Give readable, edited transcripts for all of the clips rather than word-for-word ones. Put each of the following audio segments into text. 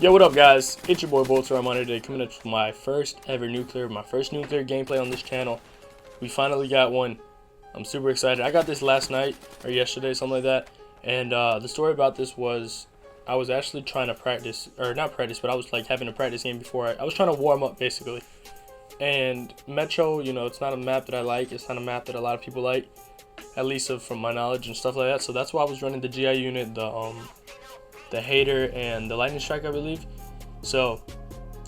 Yo, what up, guys? It's your boy Bolter. I'm on today coming up with my first nuclear gameplay on this channel. We finally got one. I'm super excited. I got this last night or yesterday, something like that. And the story about this was I was actually trying to practice, or not practice, but I was like having a practice game before. I was trying to warm up basically. And Metro, you know, it's not a map that I like. It's not a map that a lot of people like, at least from my knowledge and stuff like that. So that's why I was running the GI unit, the Hater, and the Lightning Strike, I believe. So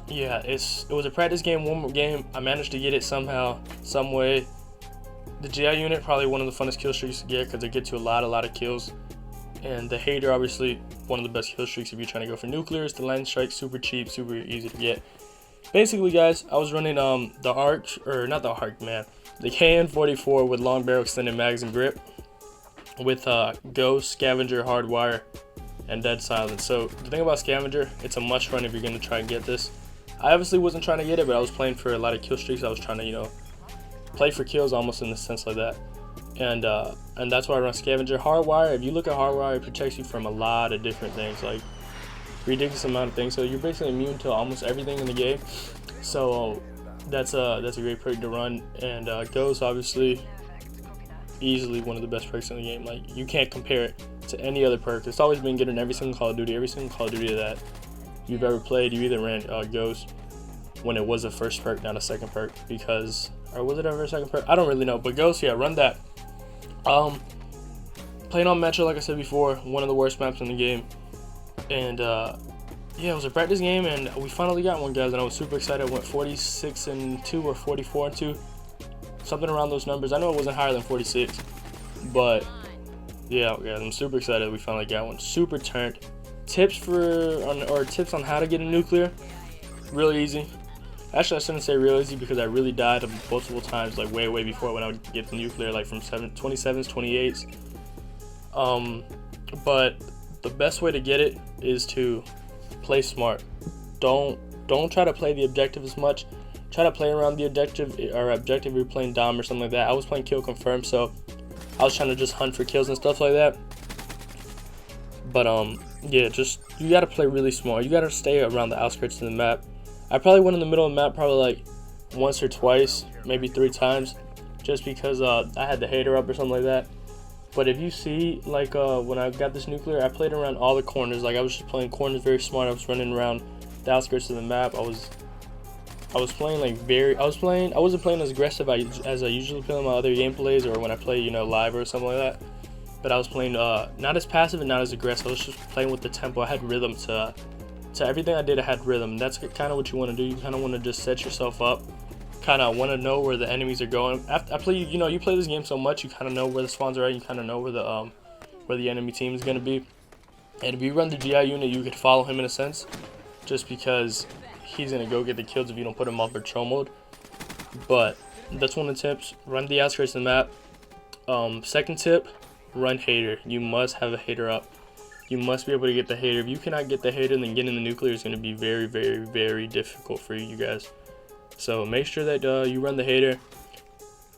yeah, it was a practice game, warm-up game. I managed to get it somehow, some way. The GI unit, probably one of the funnest kill streaks to get because they get to a lot of kills. And the Hater, obviously one of the best kill streaks if you're trying to go for nuclears. The Lightning Strike, super cheap, super easy to get. Basically, guys, I was running the Arch, or not the Arc, man, the KN-44 with long barrel, extended mags, and grip, with Ghost, Scavenger, Hardwire, and Dead Silence. So the thing about Scavenger, it's a must run if you're going to try and get this. I obviously wasn't trying to get it, but I was playing for a lot of kill streaks. I was trying to, you know, play for kills almost in a sense like that. And that's why I run Scavenger. Hardwire, if you look at Hardwire, it protects you from a lot of different things, like ridiculous amount of things. So you're basically immune to almost everything in the game. So that's a great perk to run. And Ghost, obviously, easily one of the best perks in the game. Like, you can't compare it to any other perk. It's always been good in every single Call of Duty. Every single Call of Duty that you've ever played, you either ran Ghost when it was a first perk, not a second perk, because, or was it ever a second perk? I don't really know, but Ghost, yeah, run that. Playing on Metro, like I said before, one of the worst maps in the game. And yeah, it was a practice game, and we finally got one, guys, and I was super excited. I went 46-2 or 44-2, something around those numbers. I know it wasn't higher than 46, but yeah, I'm super excited we finally got one. Super turned. Tips on how to get a nuclear, really easy. Actually, I shouldn't say real easy, because I really died multiple times, like way before, when I would get the nuclear, like from 27s, 28s. But the best way to get it is to play smart. Don't try to play the objective as much. Try to play around the objective, or objective if you're playing Dom or something like that. I was playing kill confirm, so I was trying to just hunt for kills and stuff like that. But yeah, just, you gotta play really smart. You gotta stay around the outskirts of the map. I probably went in the middle of the map probably like once or twice, maybe 3 times, just because I had the Hater up or something like that. But if you see, like when I got this nuclear, I played around all the corners. Like, I was just playing corners very smart. I was running around the outskirts of the map. I was playing like I wasn't playing as aggressive as I usually play in my other gameplays, or when I play, you know, live or something like that. But I was playing not as passive and not as aggressive. I was just playing with the tempo. I had rhythm to everything I did. I had rhythm. That's kind of what you want to do. You kind of want to just set yourself up. Kind of want to know where the enemies are going. After you play this game so much, you kind of know where the spawns are at. You kind of know where the enemy team is going to be. And if you run the GI unit, you could follow him in a sense, just because he's going to go get the kills if you don't put him on patrol mode. But that's one of the tips. Run the outskirts of the map. Second tip, run Hater. You must have a Hater up. You must be able to get the Hater. If you cannot get the Hater, then getting the nuclear is going to be very difficult for you guys. So make sure that you run the Hater.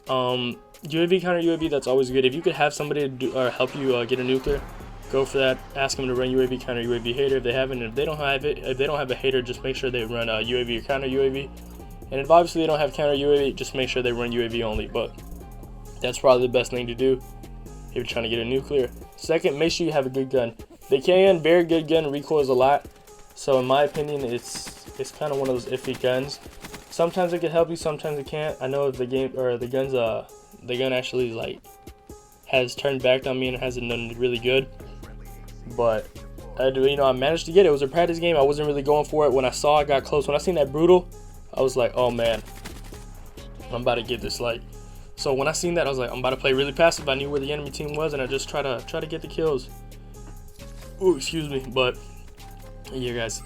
UAV, counter UAV, that's always good. If you could have somebody help you get a nuclear, go for that. Ask them to run UAV, counter UAV, Hater if they haven't. If they don't have a Hater, just make sure they run UAV or counter UAV. And if obviously they don't have counter UAV, just make sure they run UAV only. But that's probably the best thing to do if you're trying to get a nuclear. Second, make sure you have a good gun. The KN, very good gun, recoils a lot. So in my opinion, it's kind of one of those iffy guns. Sometimes it can help you, sometimes it can't. I know if the gun actually like has turned back on me and hasn't done really good. But I managed to get it. It was a practice game. I wasn't really going for it. When I got close. When I seen that Brutal, I was like, oh man, I'm about to get this. Like, so when I seen that, I was like, I'm about to play really passive. I knew where the enemy team was, and I just try to get the kills. Ooh, excuse me. But yeah, guys,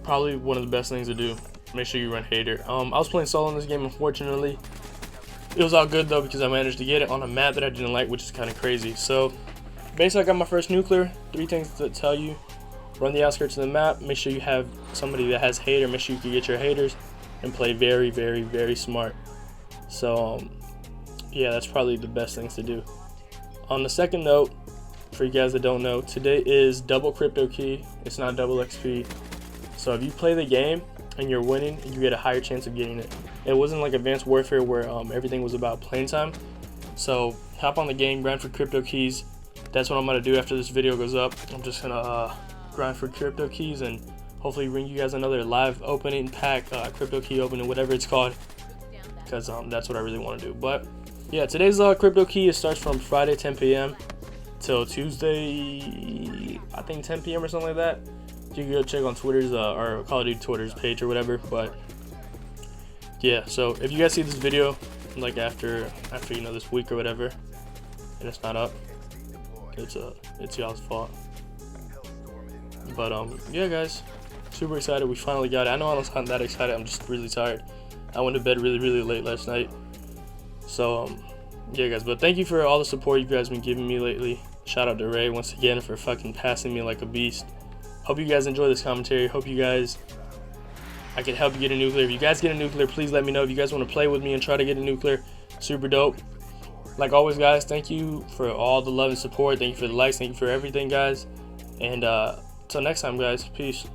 probably one of the best things to do. Make sure you run Hater. I was playing solo in this game, unfortunately. It was all good though, because I managed to get it on a map that I didn't like, which is kind of crazy. So basically, I got my first nuclear. 3 things to tell you: run the outskirts of the map. Make sure you have somebody that has Hater. Make sure you can get your Haters, and play very smart. So yeah, that's probably the best things to do. On the second note, for you guys that don't know, today is double crypto key. It's not double XP. So if you play the game and you're winning, you get a higher chance of getting it. It wasn't like Advanced Warfare where everything was about playing time. So hop on the game, grind for crypto keys. That's what I'm gonna do after this video goes up. I'm just gonna grind for crypto keys and hopefully bring you guys another live opening pack, crypto key opening, whatever it's called, because that's what I really want to do. But yeah, today's crypto key, it starts from Friday 10 p.m. till Tuesday, I think 10 p.m. or something like that. You can go check on Twitter's or Call of Duty Twitter's page or whatever. But yeah, so if you guys see this video like after you know, this week or whatever, and it's not up, it's y'all's fault. But yeah guys, super excited, we finally got it. I know I don't sound that excited, I'm just really tired. I went to bed really late last night. So yeah guys, but thank you for all the support you guys been giving me lately. Shout out to Ray once again for fucking passing me like a beast. Hope you guys enjoy this commentary. Hope you guys, I can help you get a nuclear. If you guys get a nuclear, please let me know. If you guys want to play with me and try to get a nuclear, super dope. Like always guys, thank you for all the love and support. Thank you for the likes, thank you for everything guys. And till next time guys, peace.